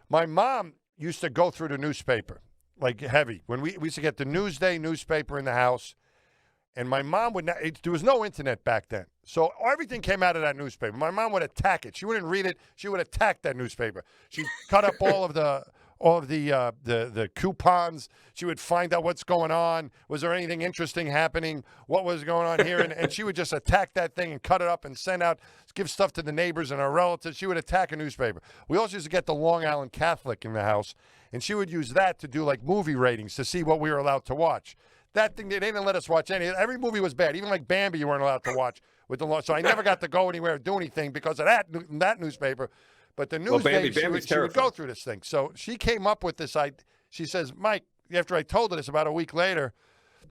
My mom used to go through the newspaper, like heavy. When we used to get the Newsday newspaper in the house, and my mom would not, there was no internet back then. So everything came out of that newspaper. My mom would attack it. She wouldn't read it. She would attack that newspaper. She'd cut up all of the coupons. She would find out what's going on. Was there anything interesting happening? What was going on here? And she would just attack that thing and cut it up and give stuff to the neighbors and our relatives. She would attack a newspaper. We also used to get the Long Island Catholic in the house, and she would use that to do like movie ratings to see what we were allowed to watch. That thing, they didn't let us watch any. Every movie was bad. Even like Bambi, you weren't allowed to watch with the law. So I never got to go anywhere or do anything because of that newspaper. But the Newsday, she would go through this thing. So she came up with this idea. She says, Mike, after I told her this about a week later,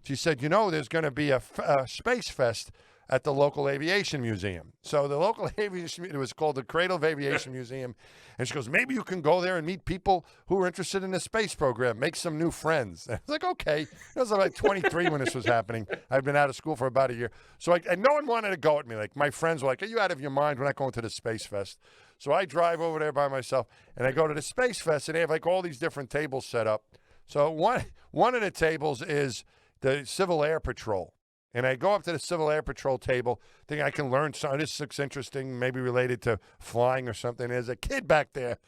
she said, there's going to be a Space Fest at the local aviation museum. So the local aviation, it was called the Cradle of Aviation Museum. And she goes, maybe you can go there and meet people who are interested in the space program, make some new friends. And I was like, okay. I was like 23 when this was happening. I'd been out of school for about a year. So and no one wanted to go with me. Like my friends were like, are you out of your mind? We're not going to the Space Fest. So I drive over there by myself, and I go to the Space Fest, and they have like all these different tables set up. So one of the tables is the Civil Air Patrol. And I go up to the Civil Air Patrol table, thinking I can learn something. This looks interesting, maybe related to flying or something. There's a kid back there.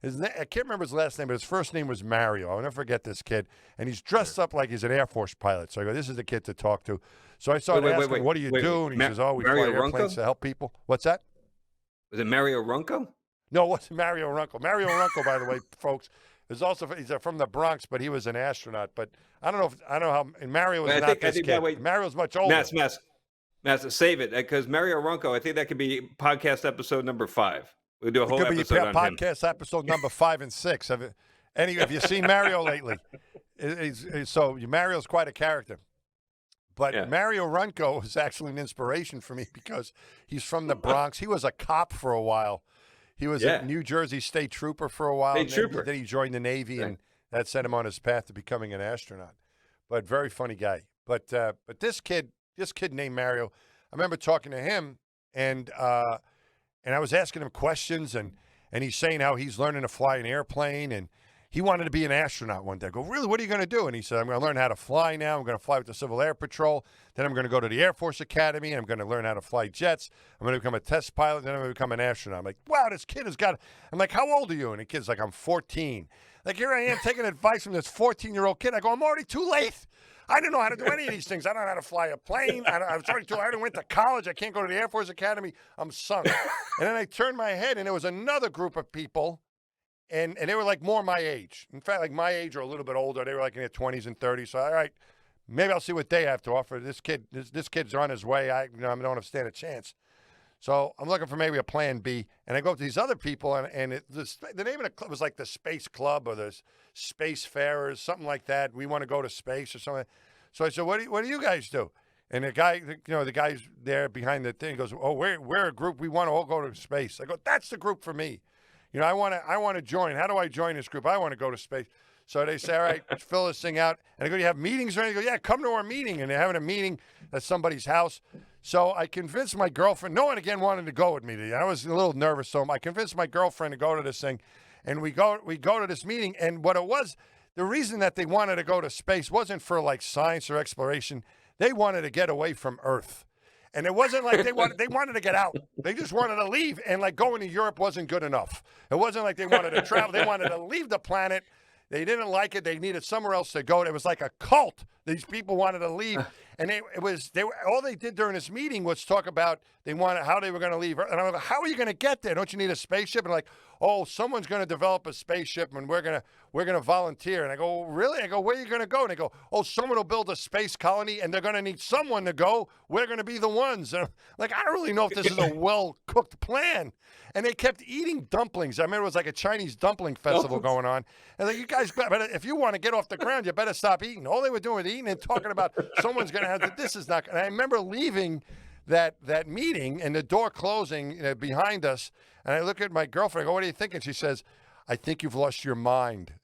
I can't remember his last name, but his first name was Mario. I'll never forget this kid. And he's dressed up like he's an Air Force pilot. So I go, this is the kid to talk to. So I started asking, what do you do? And he says, we fly airplanes to help people. What's that? Was it Mario Runco? No, it wasn't Mario Runco. Mario Runco, by the way, folks, he's from the Bronx, but he was an astronaut. But I don't know how. And Mario was not this kid. Mario's much older. Mass, save it because Mario Runco. I think that could be podcast episode number 5. We'll do a whole episode on him. Podcast episode number 5 and 6. Have you seen Mario lately? So Mario's quite a character. But Mario Runco was actually an inspiration for me because he's from the Bronx. He was a cop for a while. He was a New Jersey State Trooper for a while. Then he joined the Navy, and that set him on his path to becoming an astronaut. But very funny guy. But this kid named Mario, I remember talking to him, and I was asking him questions, and he's saying how he's learning to fly an airplane, and he wanted to be an astronaut one day. I go, really? What are you going to do? And he said, I'm going to learn how to fly now. I'm going to fly with the Civil Air Patrol. Then I'm going to go to the Air Force Academy. And I'm going to learn how to fly jets. I'm going to become a test pilot. Then I'm going to become an astronaut. I'm like, wow, this kid has got. I'm like, how old are you? And the kid's like, I'm 14. Like, here I am taking advice from this 14-year-old kid. I go, I'm already too late. I didn't know how to do any of these things. I don't know how to fly a plane. I was already too late. I went to college. I can't go to the Air Force Academy. I'm sunk. And then I turned my head, and there was another group of people. And they were like more my age. In fact, like my age or a little bit older. They were like in their 20s and 30s. So, all right, maybe I'll see what they have to offer. This kid's on his way. I don't want to stand a chance. So I'm looking for maybe a plan B. And I go up to these other people, and the name of the club was like the Space Club or the Space Farers, something like that. We want to go to space or something. So I said, what do you guys do? And the guy's there behind the thing goes, oh, we're a group. We want to all go to space. I go, that's the group for me. I want to join. How do I join this group? I want to go to space. So they say, all right, fill this thing out. And I go, do you have meetings or anything? They go, yeah, come to our meeting. And they're having a meeting at somebody's house. So I convinced my girlfriend. No one, again, wanted to go with me. I was a little nervous. So I convinced my girlfriend to go to this thing. And we go to this meeting. And what it was, the reason that they wanted to go to space wasn't for, like, science or exploration. They wanted to get away from Earth. And it wasn't like they wanted to get out. They just wanted to leave. And like going to Europe wasn't good enough. It wasn't like they wanted to travel. They wanted to leave the planet. They didn't like it. They needed somewhere else to go. It was like a cult. These people wanted to leave. And all they did during this meeting was talk about how they were going to leave. And I'm like, how are you going to get there? Don't you need a spaceship? And like, oh, someone's going to develop a spaceship and we're going to volunteer. And I go, really? I go, where are you going to go? And they go, oh, someone will build a space colony and they're going to need someone to go. We're going to be the ones. And I'm like, I don't really know if this is a well-cooked plan. And they kept eating dumplings. I remember it was like a Chinese dumpling festival going on. And like, you guys, if you want to get off the ground, you better stop eating. All they were doing was eating and talking about someone's going to have to, this is not. And I remember leaving that meeting and the door closing behind us. And I look at my girlfriend. I go, what are you thinking? She says, I think you've lost your mind.